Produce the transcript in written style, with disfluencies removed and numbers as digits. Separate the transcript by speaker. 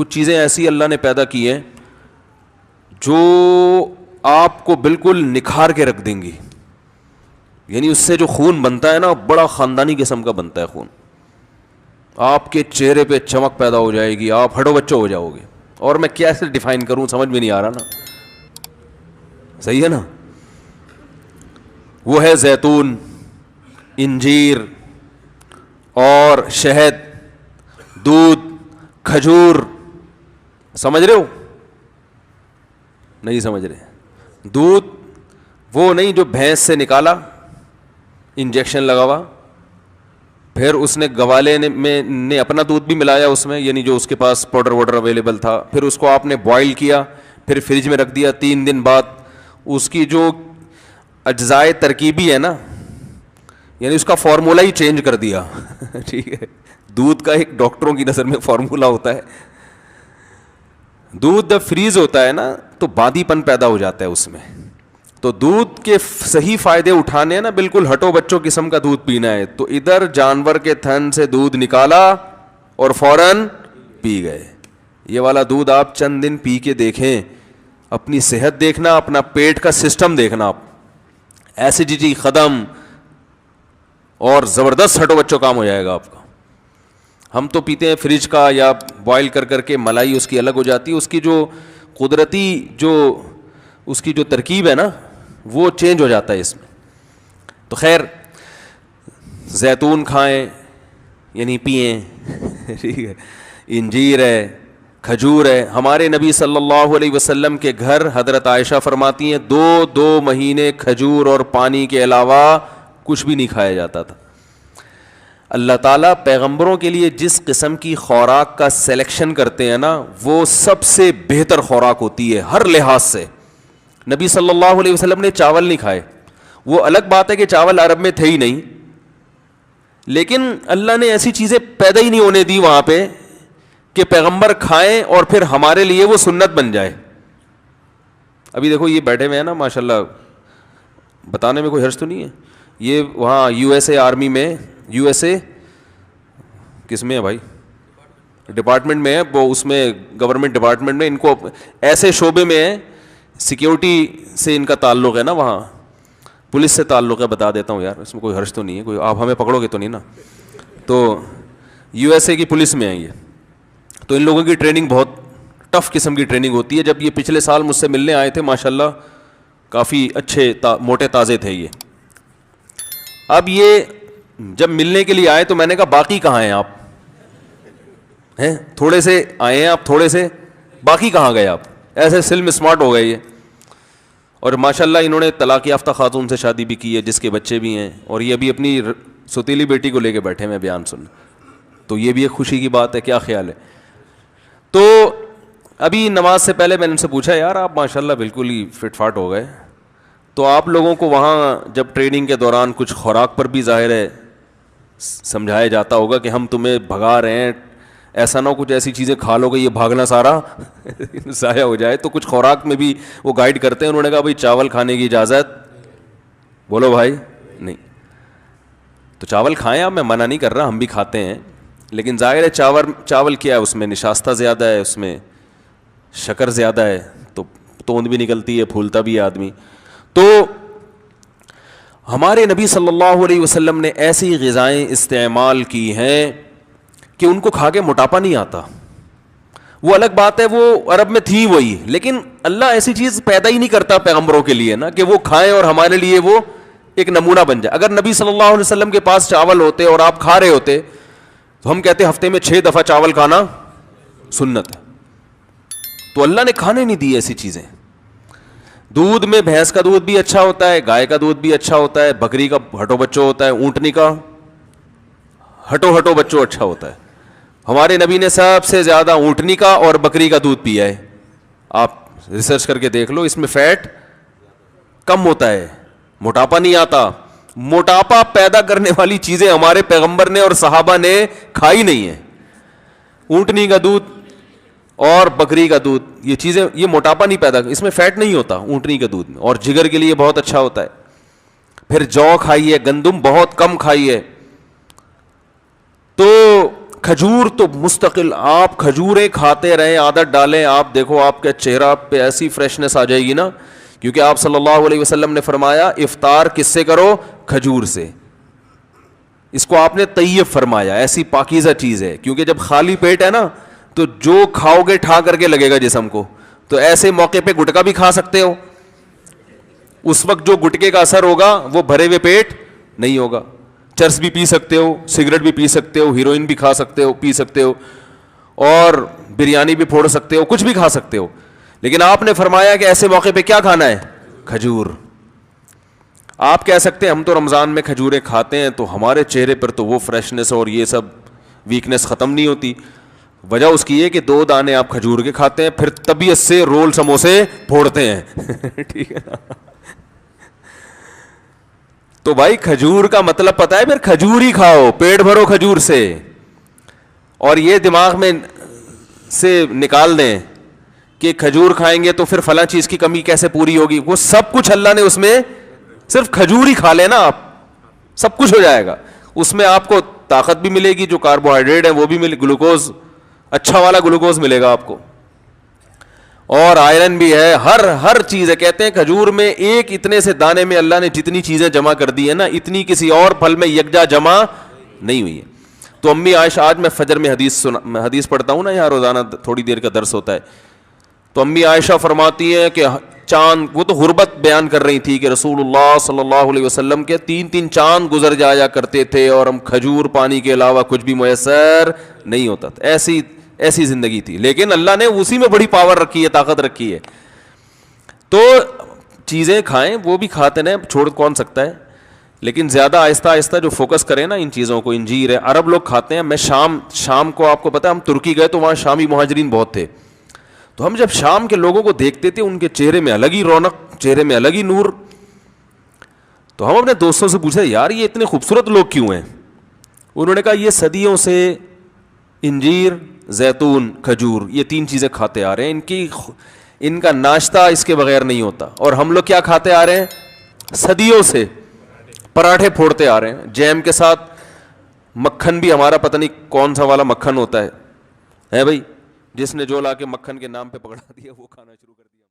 Speaker 1: کچھ چیزیں ایسی اللہ نے پیدا کی ہیں جو آپ کو بالکل نکھار کے رکھ دیں گی. یعنی اس سے جو خون بنتا ہے نا, بڑا خاندانی قسم کا بنتا ہے خون. آپ کے چہرے پہ چمک پیدا ہو جائے گی, آپ ہٹو بچو ہو جاؤ گے. اور میں کیسے ڈیفائن کروں, سمجھ میں نہیں آ رہا نا. صحیح ہے نا. وہ ہے زیتون, انجیر اور شہد, دودھ, کھجور. سمجھ رہے ہو؟ نہیں سمجھ رہے. دودھ وہ نہیں جو بھینس سے نکالا, انجیکشن لگا ہوا, پھر اس نے گوالے نے اپنا دودھ بھی ملایا اس میں, یعنی جو اس کے پاس پاؤڈر واڈر اویلیبل تھا, پھر اس کو آپ نے بوائل کیا, پھر فریج میں رکھ دیا. 3 دن بعد اس کی جو اجزائے ترکیبی ہے نا, یعنی اس کا فارمولا ہی چینج کر دیا. ٹھیک ہے. دودھ کا ایک ڈاکٹروں کی نظر میں فارمولا ہوتا ہے. دودھ جب فریز ہوتا ہے نا تو باندی پن پیدا ہو جاتا ہے اس میں. تو دودھ کے صحیح فائدے اٹھانے ہیں نا, بالکل ہٹو بچوں قسم کا دودھ پینا ہے, تو ادھر جانور کے تھن سے دودھ نکالا اور فوراً پی گئے. یہ والا دودھ آپ چند دن پی کے دیکھیں, اپنی صحت دیکھنا, اپنا پیٹ کا سسٹم دیکھنا, آپ ایسیڈیٹی ختم اور زبردست ہٹو بچوں کام ہو جائے گا آپ کا. ہم تو پیتے ہیں فریج کا یا بوائل کر کر کے, ملائی اس کی الگ ہو جاتی ہے, اس کی جو قدرتی جو اس کی جو ترکیب ہے نا وہ چینج ہو جاتا ہے اس میں. تو خیر, زیتون کھائیں یعنی پئیں. ٹھیک ہے. انجیر ہے, کھجور ہے. ہمارے نبی صلی اللہ علیہ وسلم کے گھر حضرت عائشہ فرماتی ہیں 2 مہینے کھجور اور پانی کے علاوہ کچھ بھی نہیں کھایا جاتا تھا. اللہ تعالیٰ پیغمبروں کے لیے جس قسم کی خوراک کا سلیکشن کرتے ہیں نا, وہ سب سے بہتر خوراک ہوتی ہے ہر لحاظ سے. نبی صلی اللہ علیہ وسلم نے چاول نہیں کھائے. وہ الگ بات ہے کہ چاول عرب میں تھے ہی نہیں, لیکن اللہ نے ایسی چیزیں پیدا ہی نہیں ہونے دی وہاں پہ کہ پیغمبر کھائیں اور پھر ہمارے لیے وہ سنت بن جائے. ابھی دیکھو یہ بیٹھے ہوئے ہیں نا ماشاءاللہ, بتانے میں کوئی حرج تو نہیں ہے, یہ وہاں یو ایس اے آرمی میں, یو ایس اے کس میں ہے بھائی, ڈپارٹمنٹ میں ہے وہ, اس میں گورنمنٹ ڈپارٹمنٹ میں, ان کو ایسے شعبے میں ہے, سیکیورٹی سے ان کا تعلق ہے نا, وہاں پولیس سے تعلق ہے. بتا دیتا ہوں یار, اس میں کوئی حرج تو نہیں ہے, کوئی آپ ہمیں پکڑو گے تو نہیں نا. تو یو ایس اے کی پولیس میں ہیں یہ. تو ان لوگوں کی ٹریننگ بہت ٹف قسم کی ٹریننگ ہوتی ہے. جب یہ پچھلے سال مجھ سے ملنے آئے تھے ماشاءاللہ, کافی اچھے موٹے تازے تھے یہ. اب یہ جب ملنے کے لیے آئے تو میں نے کہا باقی کہاں ہیں آپ, ہیں تھوڑے سے آئے ہیں آپ, تھوڑے سے, باقی کہاں گئے آپ؟ ایسے سلم اسمارٹ ہو گئے یہ. اور ماشاءاللہ انہوں نے طلاق یافتہ خاتون سے شادی بھی کی ہے جس کے بچے بھی ہیں, اور یہ ابھی اپنی ستیلی بیٹی کو لے کے بیٹھے ہیں بیان سن. تو یہ بھی ایک خوشی کی بات ہے. کیا خیال ہے؟ تو ابھی نماز سے پہلے میں نے ان سے پوچھا, یار آپ ماشاءاللہ بالکل ہی فٹ فاٹ ہو گئے, تو آپ لوگوں کو وہاں جب ٹریننگ کے دوران کچھ خوراک پر بھی ظاہر ہے سمجھایا جاتا ہوگا کہ ہم تمہیں بھگا رہے ہیں, ایسا نہ ہو کچھ ایسی چیزیں کھا لو گے یہ بھاگنا سارا ضائع ہو جائے. تو کچھ خوراک میں بھی وہ گائیڈ کرتے ہیں. انہوں نے کہا بھائی چاول کھانے کی اجازت, بولو بھائی نہیں. تو چاول کھائیں آپ, میں منع نہیں کر رہا, ہم بھی کھاتے ہیں, لیکن ظاہر ہے چاول کیا ہے, اس میں نشاستہ زیادہ ہے, اس میں شکر زیادہ ہے, تو توند بھی نکلتی ہے, پھولتا بھی ہے آدمی. تو ہمارے نبی صلی اللہ علیہ وسلم نے ایسی غذائیں استعمال کی ہیں کہ ان کو کھا کے موٹاپا نہیں آتا. وہ الگ بات ہے وہ عرب میں تھی وہی, لیکن اللہ ایسی چیز پیدا ہی نہیں کرتا پیغمبروں کے لیے نا کہ وہ کھائیں اور ہمارے لیے وہ ایک نمونہ بن جائے. اگر نبی صلی اللہ علیہ وسلم کے پاس چاول ہوتے اور آپ کھا رہے ہوتے تو ہم کہتے ہفتے میں 6 دفعہ چاول کھانا سنت ہے. تو اللہ نے کھانے نہیں دی ایسی چیزیں. دودھ میں بھینس کا دودھ بھی اچھا ہوتا ہے, گائے کا دودھ بھی اچھا ہوتا ہے, بکری کا ہٹو بچو ہوتا ہے, اونٹنی کا ہٹو بچو اچھا ہوتا ہے. ہمارے نبی نے سب سے زیادہ اونٹنی کا اور بکری کا دودھ پیا ہے. آپ ریسرچ کر کے دیکھ لو, اس میں فیٹ کم ہوتا ہے, موٹاپا نہیں آتا. موٹاپا پیدا کرنے والی چیزیں ہمارے پیغمبر نے اور صحابہ نے کھائی نہیں ہیں. اونٹنی کا دودھ اور بکری کا دودھ, یہ چیزیں یہ موٹاپا نہیں پیدا, اس میں فیٹ نہیں ہوتا اونٹنی کے دودھ میں, اور جگر کے لیے بہت اچھا ہوتا ہے. پھر جو کھائیے, گندم بہت کم کھائیے. تو کھجور تو مستقل آپ کھجوریں کھاتے رہیں, عادت ڈالیں, آپ دیکھو آپ کے چہرہ پہ ایسی فریشنس آ جائے گی نا, کیونکہ آپ صلی اللہ علیہ وسلم نے فرمایا افطار کس سے کرو, کھجور سے. اس کو آپ نے طیب فرمایا, ایسی پاکیزہ چیز ہے, کیونکہ جب خالی پیٹ ہے نا تو جو کھاؤ گے ٹھا کر کے لگے گا جسم کو. تو ایسے موقع پہ گٹکا بھی کھا سکتے ہو, اس وقت جو گٹکے کا اثر ہوگا وہ بھرے ہوئے پیٹ نہیں ہوگا. چرس بھی پی سکتے ہو, سگریٹ بھی پی سکتے ہو, ہیروئن بھی کھا سکتے ہو, پی سکتے ہو, اور بریانی بھی پھوڑ سکتے ہو, کچھ بھی کھا سکتے ہو. لیکن آپ نے فرمایا کہ ایسے موقع پہ کیا کھانا ہے, کھجور. آپ کہہ سکتے ہیں ہم تو رمضان میں کھجوریں کھاتے ہیں تو ہمارے چہرے پر تو وہ فریشنس اور یہ سب ویکنس ختم نہیں ہوتی. وجہ اس کی ہے کہ 2 دانے آپ کھجور کے کھاتے ہیں, پھر طبیعت سے رول سموسے پھوڑتے ہیں. ٹھیک ہے نا. تو بھائی کھجور کا مطلب پتا ہے, پھر کھجور ہی کھاؤ, پیٹ بھرو کھجور سے. اور یہ دماغ میں سے نکال دیں کہ کھجور کھائیں گے تو پھر فلاں چیز کی کمی کیسے پوری ہوگی. وہ سب کچھ اللہ نے اس میں, صرف کھجور ہی کھا لینا آپ, سب کچھ ہو جائے گا. اس میں آپ کو طاقت بھی ملے گی, جو کاربوہائیڈریٹ ہے وہ بھی ملے, گلوکوز اچھا والا گلوکوز ملے گا آپ کو, اور آئرن بھی ہے, ہر چیز ہے. کہتے ہیں کھجور میں ایک اتنے سے دانے میں اللہ نے جتنی چیزیں جمع کر دی ہے نا, اتنی کسی اور پھل میں یکجا جمع نہیں ہوئی ہے. تو امی عائشہ, آج میں فجر میں حدیث پڑھتا ہوں نا یہاں روزانہ, تھوڑی دیر کا درس ہوتا ہے, تو امی عائشہ فرماتی ہیں کہ چاند, وہ تو غربت بیان کر رہی تھی کہ رسول اللہ صلی اللہ علیہ وسلم کے 3 چاند گزر جایا کرتے تھے اور ہم کھجور پانی کے علاوہ کچھ بھی میسر نہیں ہوتا تھا. ایسی زندگی تھی, لیکن اللہ نے اسی میں بڑی پاور رکھی ہے, طاقت رکھی ہے. تو چیزیں کھائیں, وہ بھی کھاتے ہیں, چھوڑ کون سکتا ہے, لیکن زیادہ آہستہ آہستہ جو فوکس کریں نا ان چیزوں کو. انجیر ہے, عرب لوگ کھاتے ہیں. میں شام کو, آپ کو پتا ہے ہم ترکی گئے تو وہاں شامی مہاجرین بہت تھے, تو ہم جب شام کے لوگوں کو دیکھتے تھے ان کے چہرے میں الگ ہی رونق, چہرے میں الگ ہی نور. تو ہم اپنے دوستوں سے پوچھے یار یہ اتنے خوبصورت لوگ کیوں ہیں. انہوں نے کہا یہ صدیوں سے انجیر, زیتون, کھجور, یہ 3 چیزیں کھاتے آ رہے ہیں. ان کا ناشتہ اس کے بغیر نہیں ہوتا. اور ہم لوگ کیا کھاتے آ رہے ہیں, صدیوں سے پراٹھے پھوڑتے آ رہے ہیں, جیم کے ساتھ مکھن بھی ہمارا پتہ نہیں کون سا والا مکھن ہوتا ہے بھائی, جس نے جو لا کے مکھن کے نام پہ پکڑا دیا وہ کھانا شروع کر دیا.